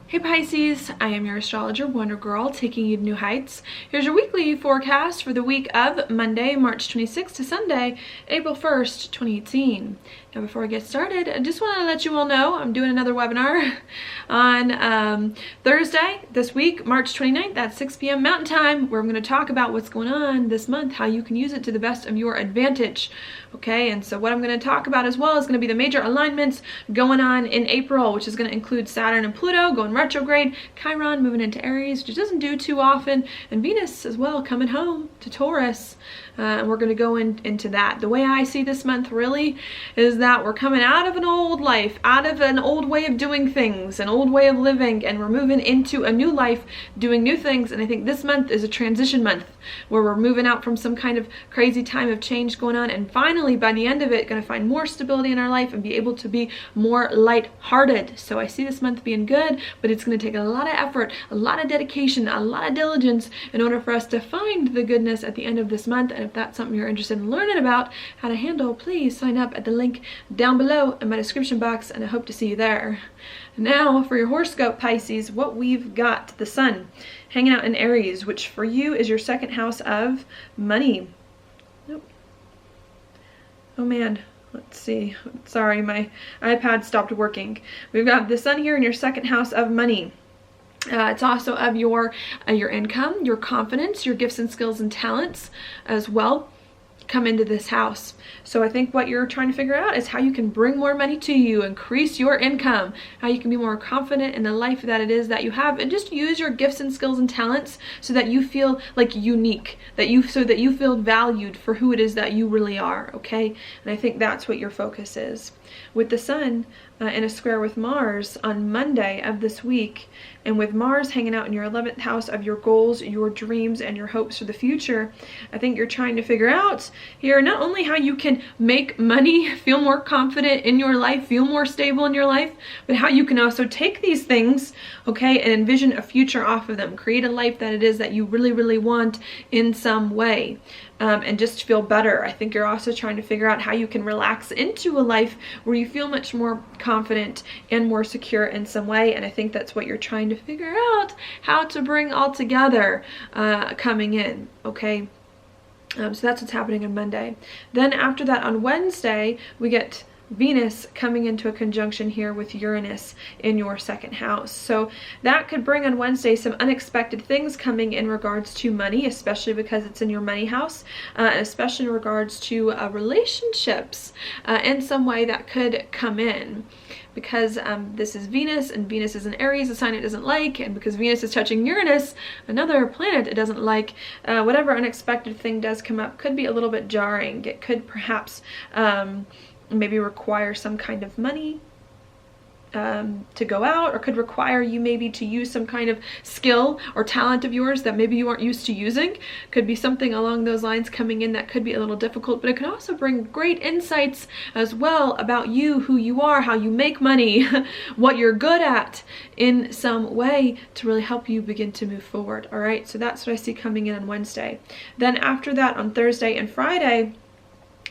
Hey Pisces, I am your astrologer, Wonder Girl, taking you to new heights. Here's your weekly forecast for the week of Monday, March 26th to Sunday, April 1st, 2018. Now before I get started, I just want to let you all know I'm doing another webinar on Thursday this week, March 29th at 6 p.m. Mountain Time, where I'm going to talk about what's going on this month, how you can use it to the best of your advantage. Okay, and so what I'm going to talk about as well is going to be the major alignments going on in April, which is going to include Saturn and Pluto going retrograde, Chiron moving into Aries, which doesn't do too often, and Venus as well coming home to Taurus. And we're going to go into that. The way I see this month really is that we're coming out of an old life, out of an old way of doing things, an old way of living, and we're moving into a new life, doing new things. And I think this month is a transition month where we're moving out from some kind of crazy time of change going on, and finally by the end of it going to find more stability in our life and be able to be more light-hearted. So I see this month being good, but it's going to take a lot of effort, a lot of dedication, a lot of diligence in order for us to find the goodness at the end of this month. And if that's something you're interested in learning about how to handle, please sign up at the link down below in my description box, and I hope to see you there. Now for your horoscope, Pisces, what we've got: the sun hanging out in Aries, which for you is your second house of money. Nope. Oh man, let's see. Sorry, my iPad stopped working. We've got the sun here in your second house of money. It's also of your income, your confidence, your gifts and skills and talents as well come into this house. So I think what you're trying to figure out is how you can bring more money to you, increase your income, how you can be more confident in the life that it is that you have, and just use your gifts and skills and talents so that you feel like unique, so that you feel valued for who it is that you really are, okay? And I think that's what your focus is. With the sun in a square with Mars on Monday of this week, and with Mars hanging out in your 11th house of your goals, your dreams, and your hopes for the future, I think you're trying to figure out here not only how you can make money, feel more confident in your life, feel more stable in your life, but how you can also take these things, okay, and envision a future off of them, create a life that it is that you really, really want in some way. And just feel better. I think you're also trying to figure out how you can relax into a life where you feel much more confident and more secure in some way. And I think that's what you're trying to figure out how to bring all together coming in, okay? So that's what's happening on Monday. Then after that on Wednesday, we get Venus coming into a conjunction here with Uranus in your second house. So that could bring on Wednesday some unexpected things coming in regards to money, especially because it's in your money house, and especially in regards to relationships in some way that could come in. Because this is Venus, and Venus is in Aries, a sign it doesn't like, and because Venus is touching Uranus, another planet it doesn't like, whatever unexpected thing does come up could be a little bit jarring. It could perhaps maybe require some kind of money to go out, or could require you maybe to use some kind of skill or talent of yours that maybe you aren't used to using. Could be something along those lines coming in that could be a little difficult, but it could also bring great insights as well about you, who you are, how you make money, what you're good at in some way to really help you begin to move forward. All right, so that's what I see coming in on Wednesday. Then after that on Thursday and Friday,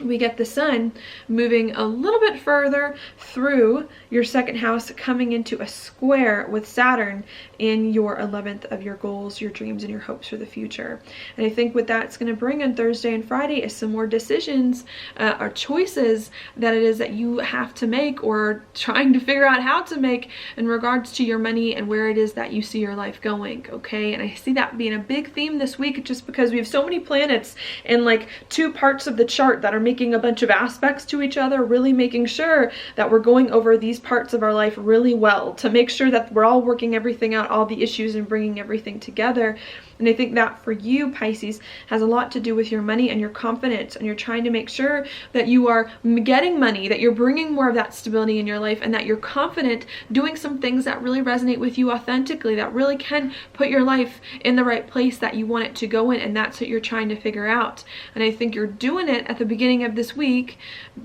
we get the sun moving a little bit further through your second house, coming into a square with Saturn in your 11th of your goals, your dreams, and your hopes for the future. And I think what that's going to bring on Thursday and Friday is some more decisions or choices that it is that you have to make, or trying to figure out how to make in regards to your money and where it is that you see your life going, okay? And I see that being a big theme this week, just because we have so many planets in like two parts of the chart that are making a bunch of aspects to each other, really making sure that we're going over these parts of our life really well to make sure that we're all working everything out, all the issues, and bringing everything together. And I think that for you, Pisces, has a lot to do with your money and your confidence, and you're trying to make sure that you are getting money, that you're bringing more of that stability in your life, and that you're confident doing some things that really resonate with you authentically, that really can put your life in the right place that you want it to go in, and that's what you're trying to figure out. And I think you're doing it at the beginning of this week,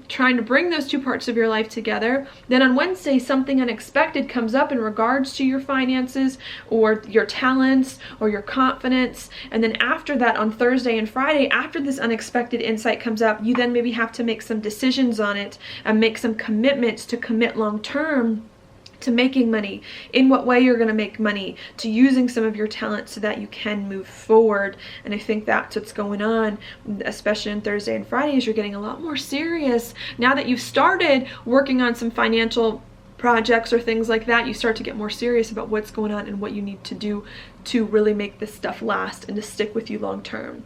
trying to bring those two parts of your life together. Then on Wednesday, something unexpected comes up in regards to your finances or your talents or your confidence. And then after that, on Thursday and Friday, after this unexpected insight comes up, you then maybe have to make some decisions on it and make some commitments to commit long term to making money, in what way you're going to make money, to using some of your talents so that you can move forward. And I think that's what's going on, especially on Thursday and Friday, is you're getting a lot more serious. Now that you've started working on some financial projects or things like that, you start to get more serious about what's going on and what you need to do to really make this stuff last and to stick with you long term.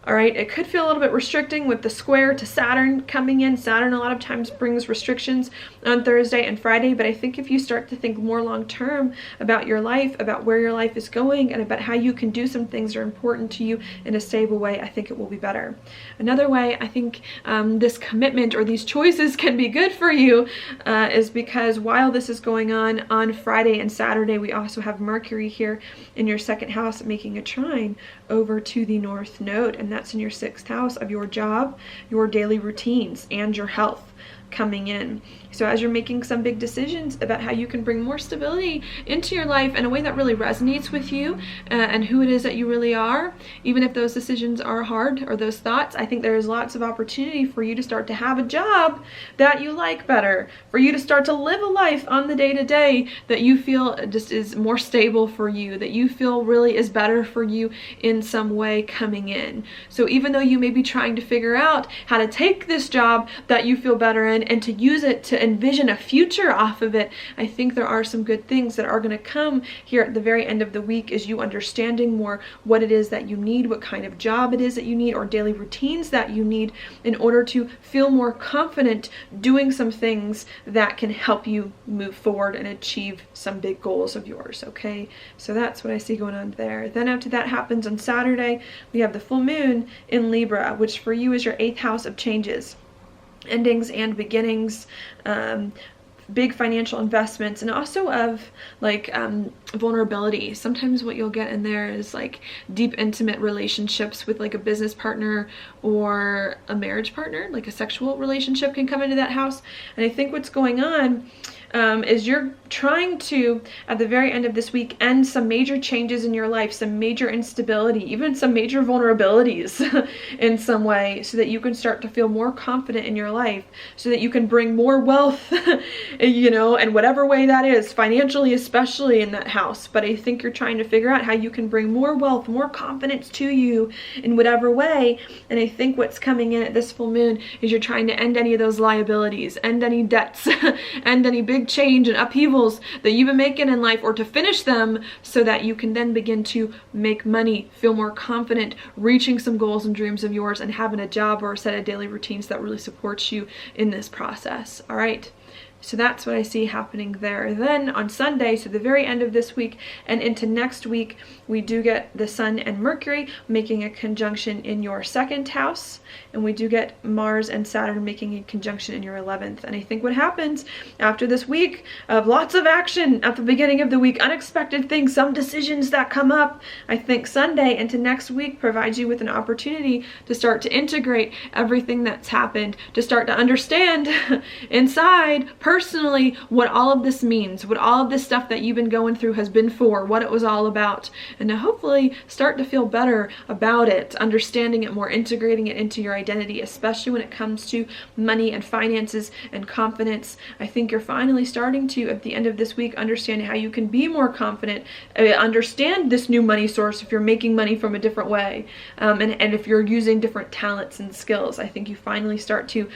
All right, it could feel a little bit restricting with the square to Saturn coming in. Saturn a lot of times brings restrictions on Thursday and Friday, but I think if you start to think more long term about your life, about where your life is going, and about how you can do some things that are important to you in a stable way, I think it will be better. Another way I think this commitment or these choices can be good for you is because while this is going on Friday and Saturday, we also have Mercury here in your second house making a trine over to the North Node, and that's in your 6th house of your job, your daily routines, and your health coming in. So as you're making some big decisions about how you can bring more stability into your life in a way that really resonates with you and who it is that you really are, even if those decisions are hard or those thoughts, I think there is lots of opportunity for you to start to have a job that you like better, for you to start to live a life on the day-to-day that you feel just is more stable for you, that you feel really is better for you in some way coming in. So even though you may be trying to figure out how to take this job that you feel better in and to use it to envision a future off of it, I think there are some good things that are going to come here at the very end of the week, as you understanding more what it is that you need, what kind of job it is that you need, or daily routines that you need in order to feel more confident doing some things that can help you move forward and achieve some big goals of yours. Okay, so that's what I see going on there. Then after that happens on Saturday, we have the full moon in Libra, which for you is your 8th house of changes, endings and beginnings, big financial investments, and also of like vulnerability. Sometimes what you'll get in there is like deep intimate relationships with like a business partner or a marriage partner, like a sexual relationship can come into that house. And I think what's going on is you're trying to, at the very end of this week, end some major changes in your life, some major instability, even some major vulnerabilities in some way, so that you can start to feel more confident in your life, so that you can bring more wealth, you know, and whatever way that is, financially especially in that house. But I think you're trying to figure out how you can bring more wealth, more confidence to you in whatever way. And I think what's coming in at this full moon is you're trying to end any of those liabilities, end any debts, end any big change and upheavals that you've been making in life, or to finish them so that you can then begin to make money, feel more confident, reaching some goals and dreams of yours, and having a job or a set of daily routines that really supports you in this process. All right. So that's what I see happening there. Then on Sunday, so the very end of this week and into next week, we do get the Sun and Mercury making a conjunction in your 2nd house, and we do get Mars and Saturn making a conjunction in your 11th. And I think what happens after this week of lots of action at the beginning of the week, unexpected things, some decisions that come up, I think Sunday into next week provides you with an opportunity to start to integrate everything that's happened, to start to understand inside personally what all of this means, what all of this stuff that you've been going through has been for, what it was all about, and to hopefully start to feel better about it, understanding it more, integrating it into your identity, especially when it comes to money and finances and confidence. I think you're finally starting to, at the end of this week, understand how you can be more confident, understand this new money source if you're making money from a different way, and if you're using different talents and skills. I think you finally start to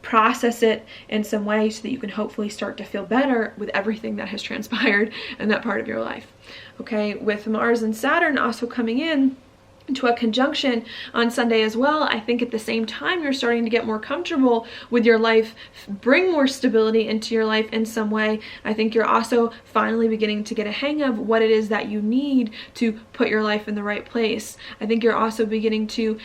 process it in some way so that you can hopefully start to feel better with everything that has transpired in that part of your life. Okay, with Mars and Saturn also coming in to a conjunction on Sunday as well, I think at the same time you're starting to get more comfortable with your life, bring more stability into your life in some way. I think you're also finally beginning to get a hang of what it is that you need to put your life in the right place. I think you're also beginning to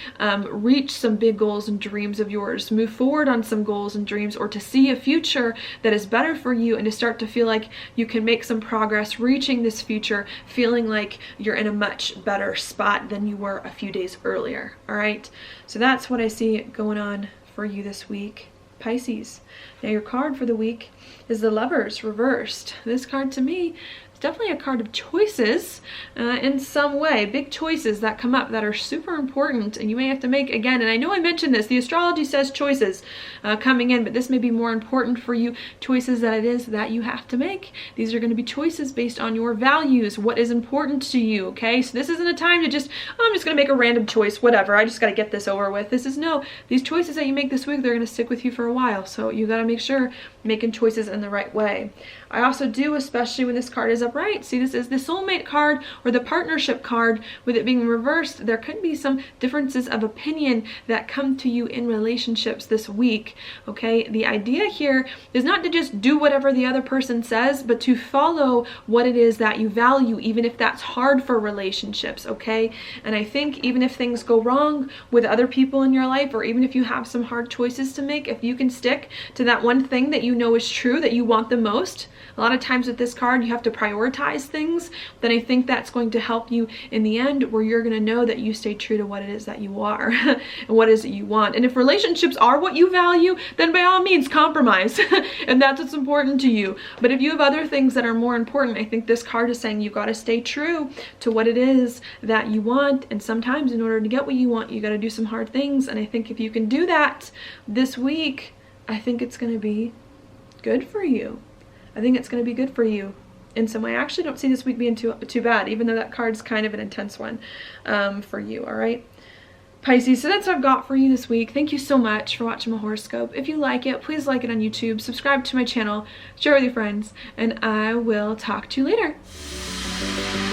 reach some big goals and dreams of yours, move forward on some goals and dreams, or to see a future that is better for you, and to start to feel like you can make some progress reaching this future, feeling like you're in a much better spot than you were a few days earlier. All right, so that's what I see going on for you this week, Pisces. Now your card for the week is the Lovers reversed. This card to me it's definitely a card of choices in some way. Big choices that come up that are super important, and you may have to make again. And I know I mentioned this, the astrology says choices coming in, but this may be more important for you, choices that it is that you have to make. These are going to be choices based on your values, what is important to you, okay? So this isn't a time to just, oh, I'm just going to make a random choice, whatever, I just got to get this over with. This is no, these choices that you make this week, they're going to stick with you for a while. So you got to make sure making choices in the right way. I also do, especially when this card is upright, see, this is the soulmate card or the partnership card. With it being reversed, there could be some differences of opinion that come to you in relationships this week, okay? The idea here is not to just do whatever the other person says, but to follow what it is that you value, even if that's hard for relationships, okay? And I think even if things go wrong with other people in your life, or even if you have some hard choices to make, if you can stick to that one thing that you know is true, that you want the most, a lot of times with this card, you have to prioritize things, then I think that's going to help you in the end, where you're going to know that you stay true to what it is that you are and what is it you want. And if relationships are what you value, then by all means compromise and that's what's important to you. But if you have other things that are more important, I think this card is saying you got to stay true to what it is that you want. And sometimes in order to get what you want, you got to do some hard things. And I think if you can do that this week, I think it's going to be good for you. I think it's going to be good for you in some way. I actually don't see this week being too bad, even though that card's kind of an intense one for you, all right? Pisces, so that's what I've got for you this week. Thank you so much for watching my horoscope. If you like it, please like it on YouTube, subscribe to my channel, share with your friends, and I will talk to you later.